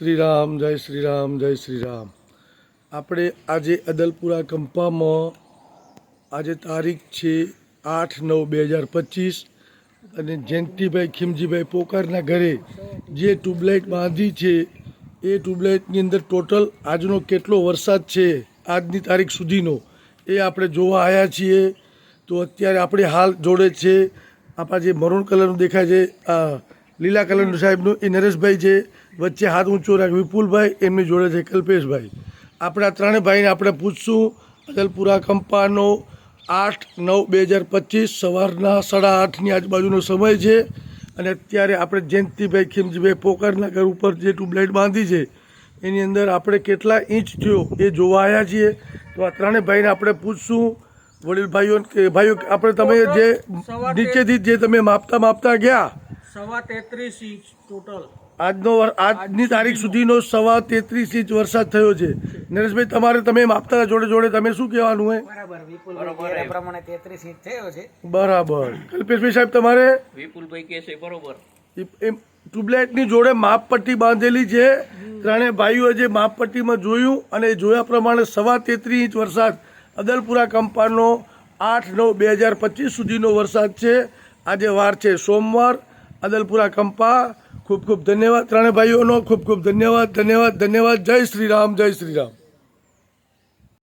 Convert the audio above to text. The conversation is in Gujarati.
શ્રીરામ જય શ્રીરામ જય શ્રીરામ। આપણે આજે અદલપુરા કંપામાં આજે તારીખ છે 8/9/2025 અને જયંતિભાઈ ખીમજીભાઈ પોકારના ઘરે જે ટ્યુબલાઇટ બાંધી છે એ ટ્યુબલાઇટની અંદર ટોટલ આજનો કેટલો વરસાદ છે આજની તારીખ સુધીનો એ આપણે જોવા આવ્યા છીએ। તો અત્યારે આપણે હાલ જોડે છે આપણા જે મરૂન કલરનું દેખાય છે આ લીલા કલરનું સાહેબનું એ નરેશભાઈ છે, વચ્ચે હાથ ઊંચો રાખ વિપુલભાઈ, એમની જોડે છે કલ્પેશભાઈ। આપણા ત્રણેય ભાઈને આપણે પૂછશું અદલપુરા કંપાનો 8/9/2025 સવારના 8:30ની આજુબાજુનો સમય છે અને અત્યારે આપણે જયંતિભાઈ ખીમજીભાઈ પોકારના ઘર ઉપર જે ટ્યુબલાઇટ બાંધી છે એની અંદર આપણે કેટલા ઇંચ થયો એ જોવા આવ્યા છીએ। તો આ ત્રણેય ભાઈને આપણે પૂછશું વડીલ ભાઈઓ કે ભાઈઓ આપણે તમે જે નીચેથી જે તમે માપતા ગયા 33 ઇંચ ટોટલ આજની તારીખ સુધીનો 33 ઇંચ વરસાદ થયો છે। નરેશભાઈ તમારે તમે માપતા જોડે તમે શું કહેવાનું હોય? બરાબર વિપુલભાઈ પ્રમાણે 33 ઇંચ થયો છે બરાબર। કલ્પેશભાઈ સાહેબ તમારે? વિપુલભાઈ કહે છે બરોબર। એમ ટ્યુબલાઇટની જોડે માપપટ્ટી બાંધેલી છે, ત્રણેય ભાઈઓએ જે માપપટ્ટીમાં જોયું અને જોયા પ્રમાણે 33 ઇંચ વરસાદ અદલપુરા કંપાનો 8/9/2025 સુધીનો વરસાદ છે। આજે વાર છે સોમવાર। અદલપુરા કંપા ખૂબ ખૂબ ધન્યવાદ ત્રણેય ભાઈઓનો, ખૂબ ખૂબ ધન્યવાદ। જય શ્રી રામ જય શ્રી રામ।